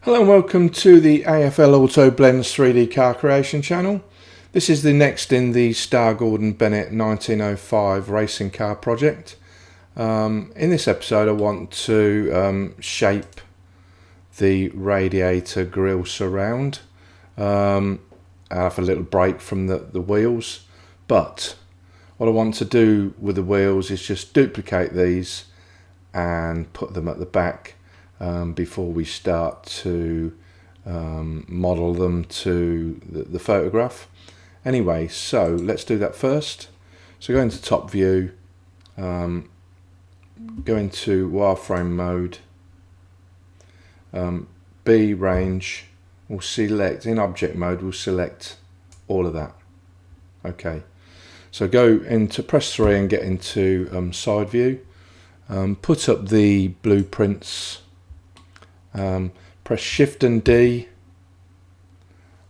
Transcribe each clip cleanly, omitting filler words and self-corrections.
Hello and welcome to the AFL Auto Blends 3D car creation channel. This is the next in the Star Gordon Bennett 1905 racing car project. In this episode I want to shape the radiator grille surround. I have a little break from the wheels, but what I want to do with the wheels is just duplicate these and put them at the back before we start to model them to the photograph. Anyway, so let's do that first. So go into top view, go into wireframe mode, B range, we'll select, in object mode we'll select all of that. Okay, so go into press 3 and get into side view, put up the blueprints. Press Shift and D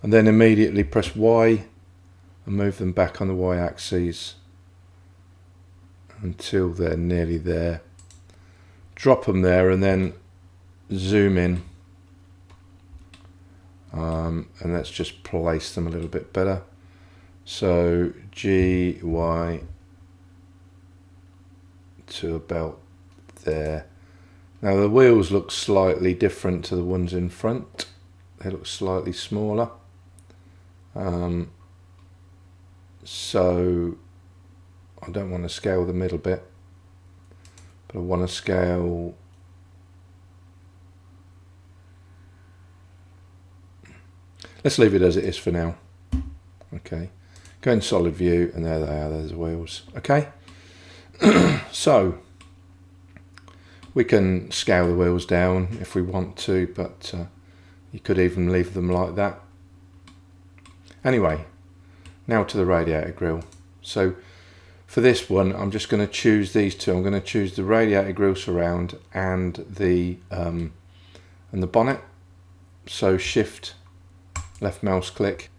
and then immediately press Y and move them back on the Y axis until they're nearly there. Drop them there and then zoom in, and let's just place them a little bit better. So G, Y to about there. Now the wheels look slightly different to the ones in front. They look slightly smaller. So I don't want to scale the middle bit, but I want to scale let's leave it as it is for now. Okay, go in solid view and there they are, there's the wheels. Okay, so we can scale the wheels down if we want to, but you could even leave them like that. Anyway, now to the radiator grille. So for this one, I'm just going to choose these two. I'm going to choose the radiator grille surround and the bonnet. So Shift, left mouse click,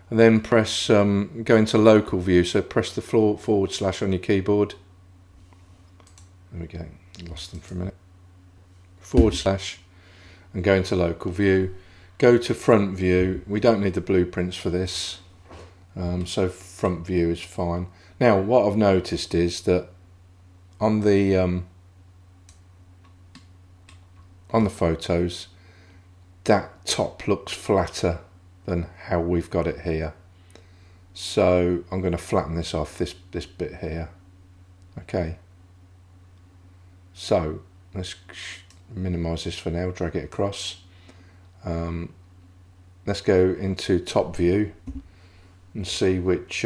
and then press go into local view. So press the forward slash on your keyboard. There we go. Lost them for a minute. Forward slash and go into local view. Go to front view. We don't need the blueprints for this, so front view is fine. Now what I've noticed is that on the photos, that top looks flatter than how we've got it here. So I'm going to flatten this off, this bit here. Okay. So let's minimize this for now, drag it across. Let's go into top view and see which,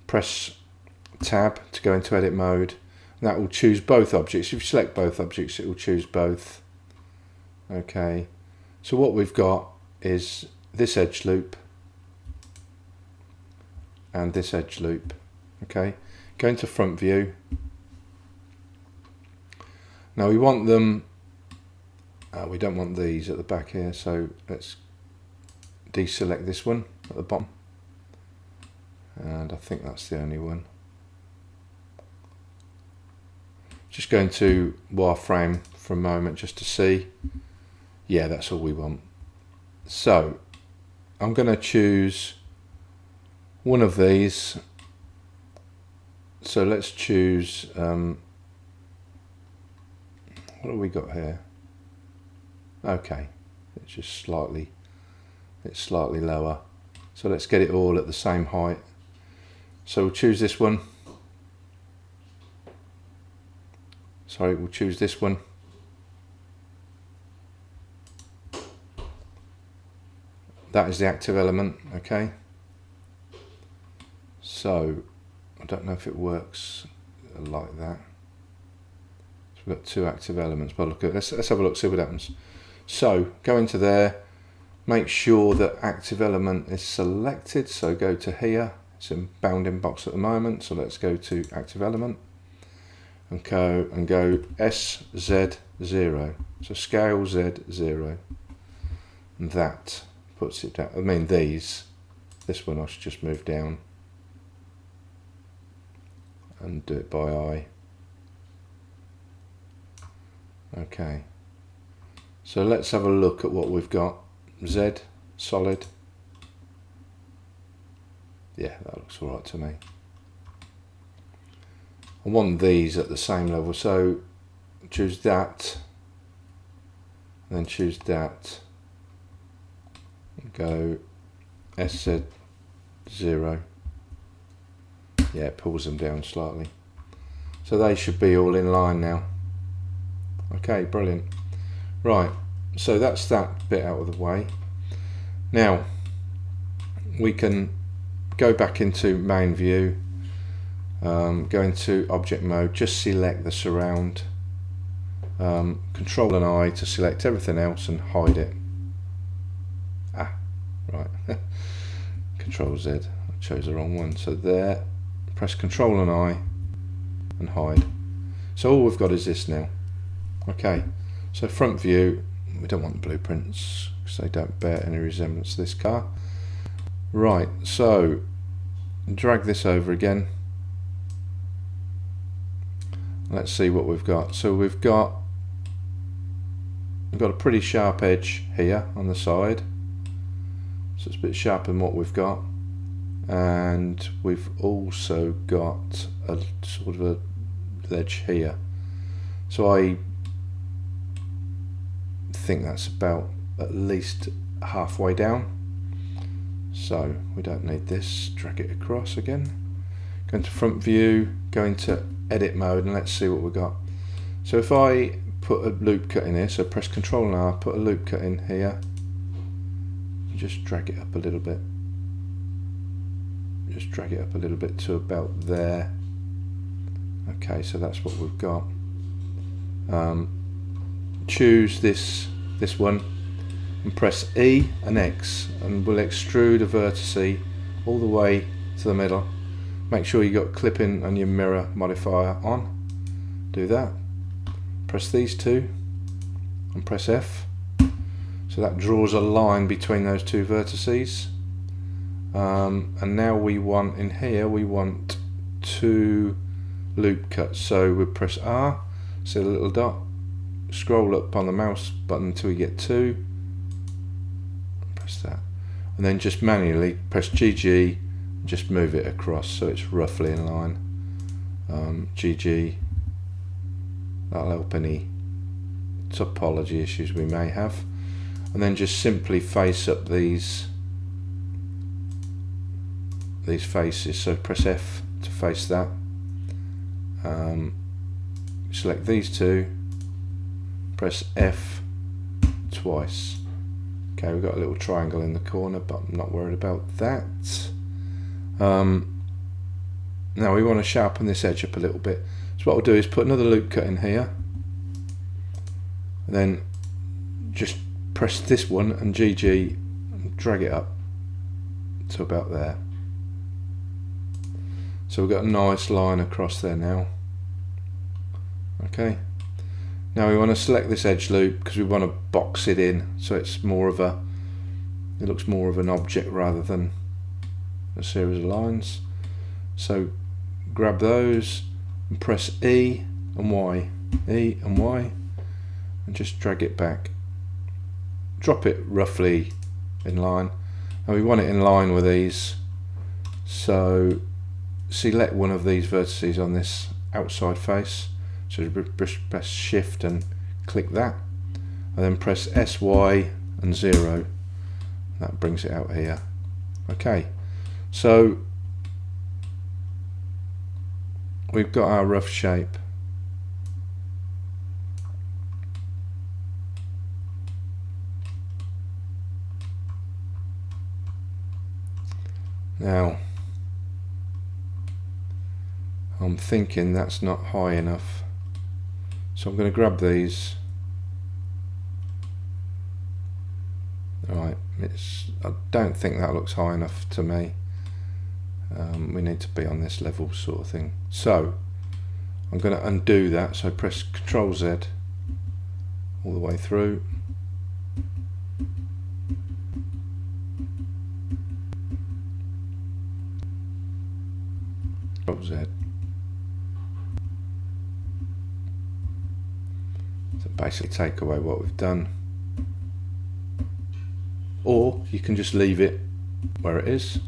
press tab to go into edit mode. And that will choose both objects. If you select both objects, it will choose both. Okay, so what we've got is this edge loop and this edge loop. Okay, go into front view. Now we want them, we don't want these at the back here, so let's deselect this one at the bottom, and I think that's the only one. Just going to wireframe for a moment just to see. Yeah, that's all we want. So I'm going to choose one of these. So let's choose what have we got here? Okay, it's just slightly lower. So let's get it all at the same height. So we'll choose this one. Sorry, we'll choose this one. That is the active element, okay? So I don't know if it works like that. We've got two active elements, but look at let's have a look, see what happens. So go into there, make sure that active element is selected. So go to here, it's in bounding box at the moment. So let's go to active element and go SZ0. So scale Z0, and that puts it down. I mean this one I should just move down and do it by eye. Okay, So let's have a look at what we've got. Z, solid. Yeah, that looks alright to me. I want these at the same level, so choose that, and then choose that, and go SZ0. Yeah, it pulls them down slightly. So they should be all in line now. Okay, brilliant. Right, so that's that bit out of the way. Now we can go back into main view, go into object mode, just select the surround, Control and I to select everything else and hide it. Right. Control Z, I chose the wrong one. So there, press Control and I and hide. So all we've got is this now. Okay, so front view, we don't want the blueprints because they don't bear any resemblance to this car. Right, so drag this over again. Let's see what we've got. So we've got a pretty sharp edge here on the side, so it's a bit sharper than what we've got, and we've also got a sort of a edge here. So I think that's about at least halfway down. So we don't need this. Drag it across again. Go into front view, go into edit mode, and let's see what we've got. So if I put a loop cut in here, so press Control and R, put a loop cut in here, and just drag it up a little bit. Just drag it up a little bit to about there. Okay, so that's what we've got. Choose this one and press E and X, and we'll extrude a vertex all the way to the middle. Make sure you got clipping and your mirror modifier on. Do that. Press these two and press F. So that draws a line between those two vertices. And now we want, in here, we want 2 loop cuts. So we press R, see the little dot, scroll up on the mouse button until we get 2. Press that. And then just manually press GG, just move it across so it's roughly in line. GG. That'll help any topology issues we may have. And then just simply face up these faces. So press F to face that. Select these two. Press F twice. Okay, we've got a little triangle in the corner, but I'm not worried about that. Now we want to sharpen this edge up a little bit. So what I'll do is put another loop cut in here, and then just press this one and GG and drag it up to about there. So we've got a nice line across there now. Okay. Now we want to select this edge loop because we want to box it in, so it's more of a, it looks more of an object rather than a series of lines. So grab those and press E and Y, E and Y, and just drag it back. Drop it roughly in line, and we want it in line with these. So select one of these vertices on this outside face. So press Shift and click that, and then press SY and 0. That brings it out here. Okay, so we've got our rough shape. Now I'm thinking that's not high enough, so I'm going to grab these. Right, I don't think that looks high enough to me. We need to be on this level sort of thing. So I'm going to undo that, so press Ctrl Z all the way through. Ctrl Z. So basically take away what we've done. or you can just leave it where it is.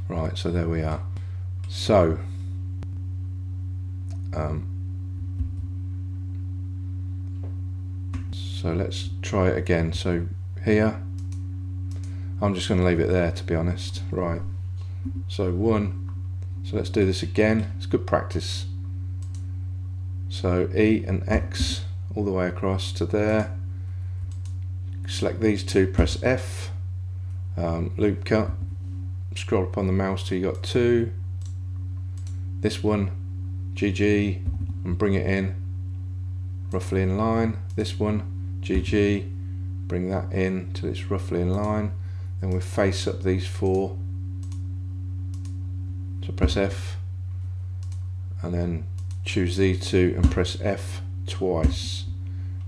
Right, so there we are. So so let's try it again. So here, I'm just going to leave it there, to be honest. Right, so one, so let's do this again. It's good practice. So E and X all the way across to there. Select these two, press F, loop cut, scroll up on the mouse till you got two. This one, GG, and bring it in roughly in line. This one, GG, bring that in till it's roughly in line. Then we face up these four. So press F, and then choose these two and press F twice.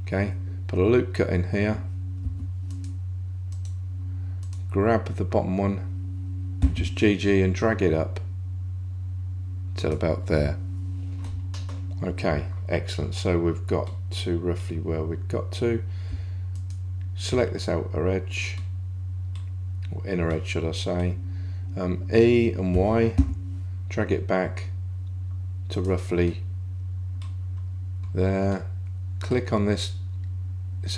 Okay, put a loop cut in here. Grab the bottom one, just GG and drag it up till about there. Okay, excellent. So we've got to roughly where we've got to. Select this outer edge, or inner edge should I say. E and Y, drag it back to roughly there. Click on this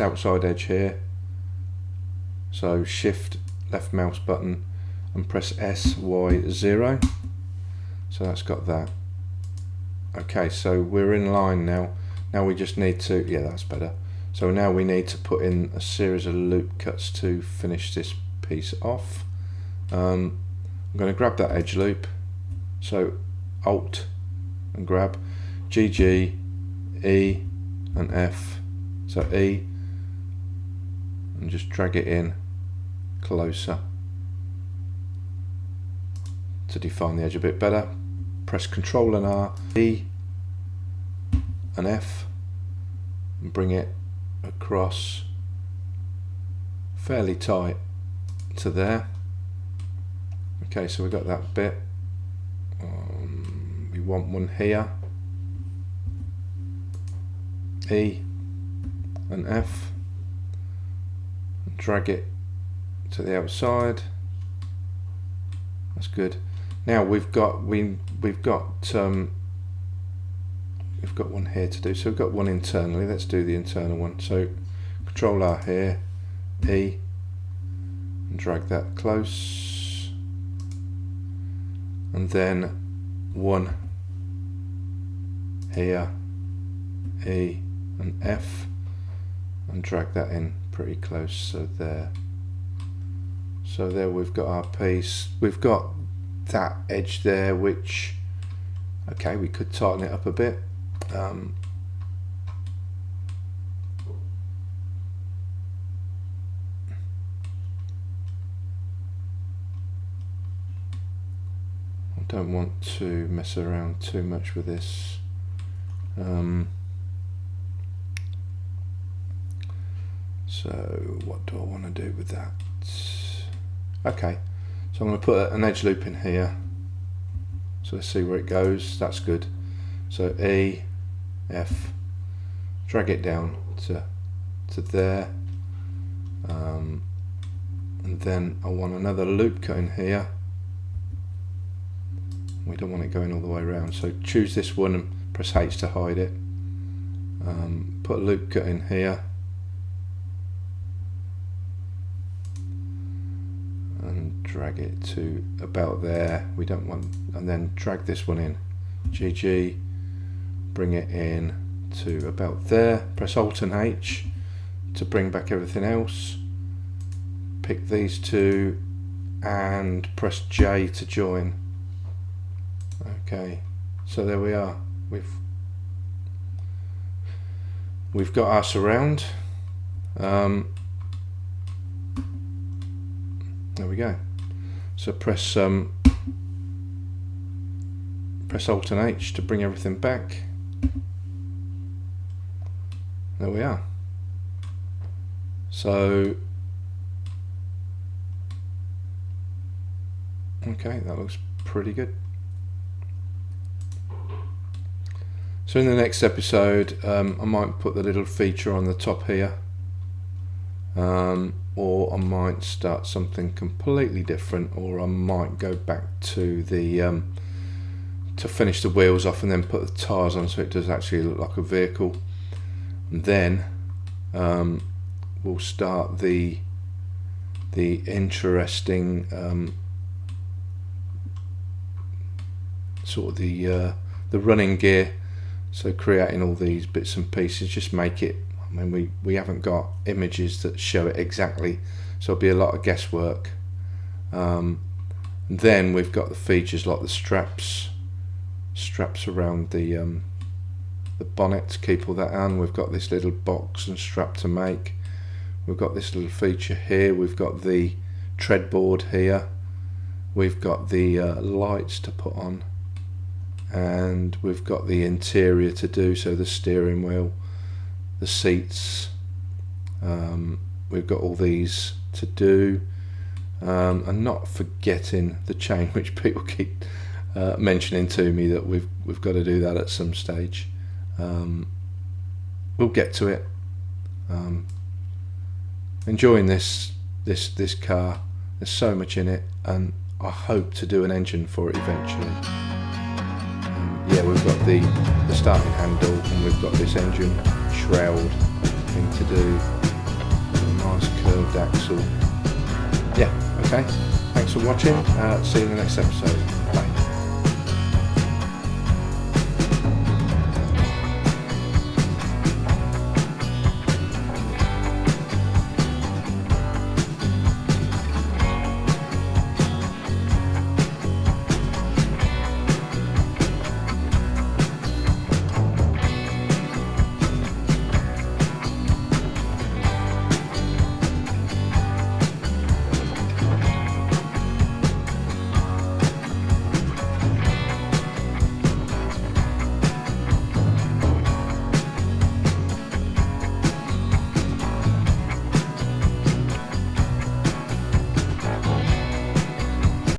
outside edge here. So shift left mouse button and press S, Y, 0. So that's got that. Okay, so we're in line now. Now we just need to, yeah, that's better. So now we need to put in a series of loop cuts to finish this piece off. I'm going to grab that edge loop. So Alt and grab, GG, E and F. So E, and just drag it in closer to define the edge a bit better. Press Ctrl and R, E and F, and bring it across fairly tight to there. Okay, so we got that bit. We want one here. E and F, and drag it to the outside. That's good. Now we've got one here to do. So we've got one internally. Let's do the internal one. So Control R here, E, and drag that close, and then one here, E and F, and drag that in pretty close. So there. So there we've got our piece. We've got that edge there, which, okay, we could tighten it up a bit. I don't want to mess around too much with this. So what do I want to do with that? Okay, so I'm going to put an edge loop in here. So let's see where it goes. That's good. So E, F, drag it down to there, and then I want another loop cut in here. We don't want it going all the way around, so choose this one and press H to hide it. Put a loop cut in here, and drag it to about there. We don't want, and then drag this one in, GG, bring it in to about there. Press Alt and H to bring back everything else. Pick these two and press J to join. Okay, so there we are. We've got our surround. There we go. So press Alt and H to bring everything back. There we are. So okay, that looks pretty good. So in the next episode, I might put the little feature on the top here, or I might start something completely different, or I might go back to the to finish the wheels off and then put the tyres on so it does actually look like a vehicle. And then we'll start the interesting sort of the running gear. So creating all these bits and pieces, just make it, I mean, we haven't got images that show it exactly, so it'll be a lot of guesswork. Then we've got the features like the straps around the bonnet to keep all that on. We've got this little box and strap to make. We've got this little feature here. We've got the tread board here. We've got the lights to put on. And we've got the interior to do, so the steering wheel, the seats, we've got all these to do, and not forgetting the chain, which people keep mentioning to me that we've got to do that at some stage. We'll get to it. Enjoying this car. There's so much in it, and I hope to do an engine for it eventually. Yeah, we've got the starting handle, and we've got this engine shroud thing to do. A nice curved axle. Yeah, okay. Thanks for watching. See you in the next episode. Bye.